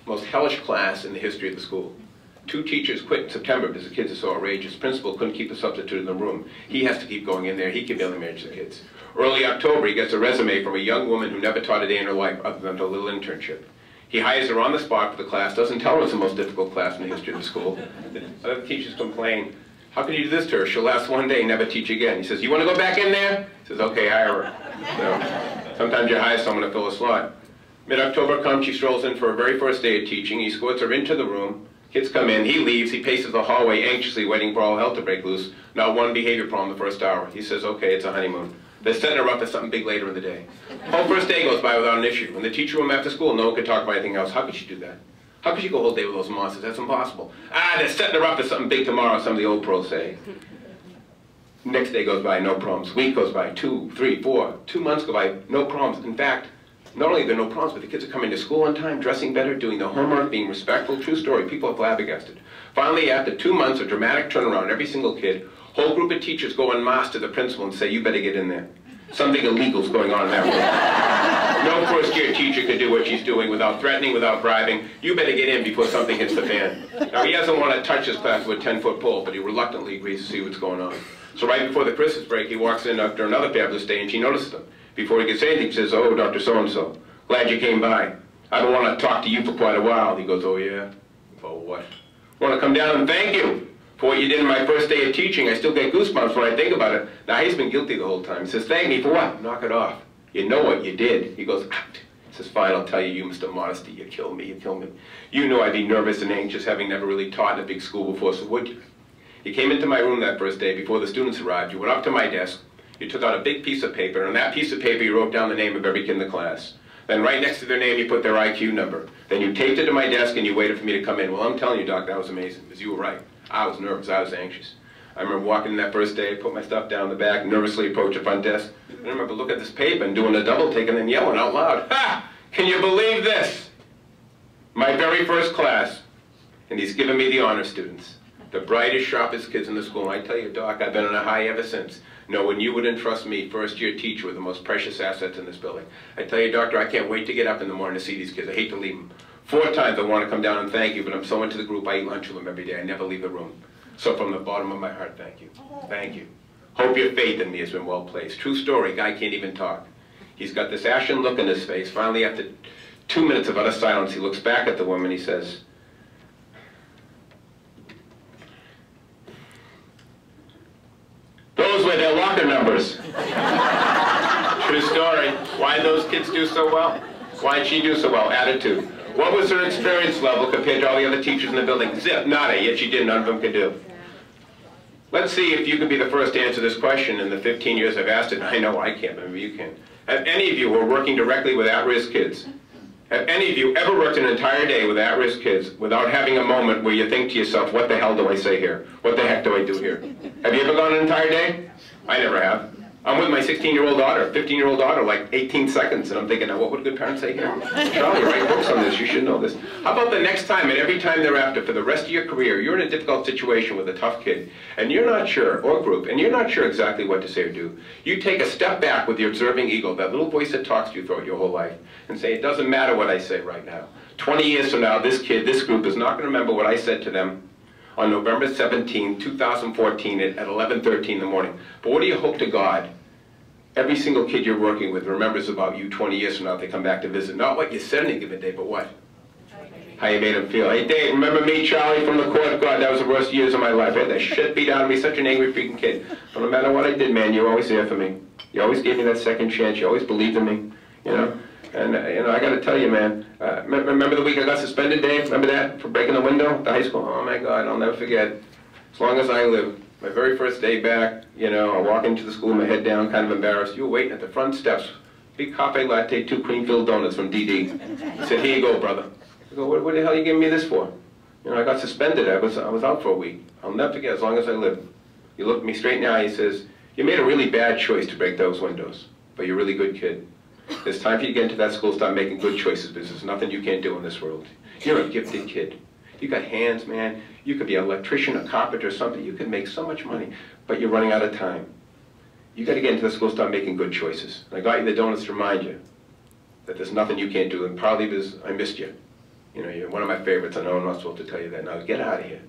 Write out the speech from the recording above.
most hellish class in the history of the school. 2 teachers quit in September because the kids are so outrageous. Principal couldn't keep a substitute in the room. He has to keep going in there. He can barely manage the kids. Early October, he gets a resume from a young woman who never taught a day in her life other than a little internship. He hires her on the spot for the class, doesn't tell her it's the most difficult class in the history of the school. The other teachers complain, how can you do this to her? She'll last one day and never teach again. He says, you want to go back in there? He says, okay, hire her. So, sometimes you hire someone to fill a slot. Mid-October comes, she strolls in for her very first day of teaching. He escorts her into the room. Kids come in, he leaves, he paces the hallway anxiously waiting for all hell to break loose. Not one behavior problem the first hour. He says, okay, it's a honeymoon. They're setting her up for something big later in the day. Whole first day goes by without an issue. In the teacher room after school, no one could talk about anything else. How could she do that? How could she go a whole day with those monsters? That's impossible. Ah, they're setting her up for something big tomorrow, some of the old pros say. Next day goes by, no problems. Week goes by, 2, 3, 4. 2 months go by, no problems. In fact, not only are there no problems, but the kids are coming to school on time, dressing better, doing their homework, being respectful. True story. People are flabbergasted. Finally, after 2 months of dramatic turnaround, every single kid, whole group of teachers go en masse to the principal and say, you better get in there. Something illegal's going on in that room. No first-year teacher could do what she's doing without threatening, without bribing. You better get in before something hits the fan. Now, he doesn't want to touch his class with a 10-foot pole, but he reluctantly agrees to see what's going on. So right before the Christmas break, he walks in after another fabulous day, and she notices him. Before he can say anything, he says, oh, Dr. So-and-so, glad you came by. I've been wanting to talk to you for quite a while. He goes, oh, yeah? Oh, what? I want to come down and thank you for what you did in my first day of teaching. I still get goosebumps when I think about it. Now, he's been guilty the whole time. He says, thank me for what? Knock it off. You know what you did. He goes, ah. He says, fine, I'll tell you, you Mr. Modesty, you kill me, you kill me. You know I'd be nervous and anxious, having never really taught in a big school before, so would you? You came into my room that first day before the students arrived. You went up to my desk. You took out a big piece of paper, and on that piece of paper you wrote down the name of every kid in the class. Then right next to their name you put their IQ number. Then you taped it to my desk and you waited for me to come in. Well, I'm telling you, Doc, that was amazing, because you were right. I was nervous, I was anxious. I remember walking in that first day, put my stuff down in the back, nervously approached the front desk. And I remember looking at this paper and doing a double take and then yelling out loud, ha! Can you believe this? My very first class, and he's given me the honor students. The brightest, sharpest kids in the school. And I tell you, Doc, I've been on a high ever since. No one you would entrust me, first-year teacher, with the most precious assets in this building. I tell you, Doctor, I can't wait to get up in the morning to see these kids. I hate to leave them. 4 times I want to come down and thank you, but I'm so into the group, I eat lunch with them every day. I never leave the room. So from the bottom of my heart, thank you. Thank you. Hope your faith in me has been well placed. True story, guy can't even talk. He's got this ashen look in his face. Finally, after 2 minutes of utter silence, he looks back at the woman, he says, those were their locker numbers. True story. Why did those kids do so well? Why did she do so well? Attitude. What was her experience level compared to all the other teachers in the building? Zip, nada, yet she did, none of them could do. Let's see if you could be the first to answer this question in the 15 years I've asked it. I know I can't, but maybe you can. Have any of you who are working directly with at-risk kids, have any of you ever worked an entire day with at-risk kids without having a moment where you think to yourself, what the hell do I say here? What the heck do I do here? Have you ever gone an entire day? I never have. I'm with my 16-year-old daughter, 15-year-old daughter, like 18 seconds, and I'm thinking, now what would a good parent say here? Charlie, write books on this, you should know this. How about the next time and every time thereafter, for the rest of your career, you're in a difficult situation with a tough kid, and you're not sure, or group, and you're not sure exactly what to say or do. You take a step back with your observing ego, that little voice that talks to you throughout your whole life, and say, it doesn't matter what I say right now. 20 years from now, this kid, this group is not going to remember what I said to them on November 17, 2014 at 11:13 in the morning. But what do you hope to God every single kid you're working with remembers about you 20 years from now if they come back to visit? Not what you said any given day, but what? How you made them feel. Hey, Dave, remember me, Charlie, from the court? God, that was the worst years of my life. I had that shit beat out of me, such an angry freaking kid. But no matter what I did, man, you were always there for me. You always gave me that second chance. You always believed in me, you know? And, you know, I got to tell you, man, remember the week I got suspended, Dave? Remember that? For breaking the window at the high school? Oh, my God, I'll never forget. As long as I live. My very first day back, you know, I walk into the school, my head down, kind of embarrassed. You were waiting at the front steps. Big cafe latte, 2 cream-filled donuts from DD. He said, here you go, brother. I go, what the hell are you giving me this for? You know, I got suspended. I was out for a week. I'll never forget as long as I live. He looked me straight in the eye. He says, you made a really bad choice to break those windows, but you're a really good kid. It's time for you to get into that school, start making good choices, because there's nothing you can't do in this world. You're a gifted kid. You got hands, man. You could be an electrician, a carpenter, or something. You could make so much money, but you're running out of time. You got to get into the school, start making good choices. And I got you the donuts to remind you that there's nothing you can't do, and partly because I missed you. You know, you're one of my favorites. I know I'm not supposed to tell you that now. Get out of here.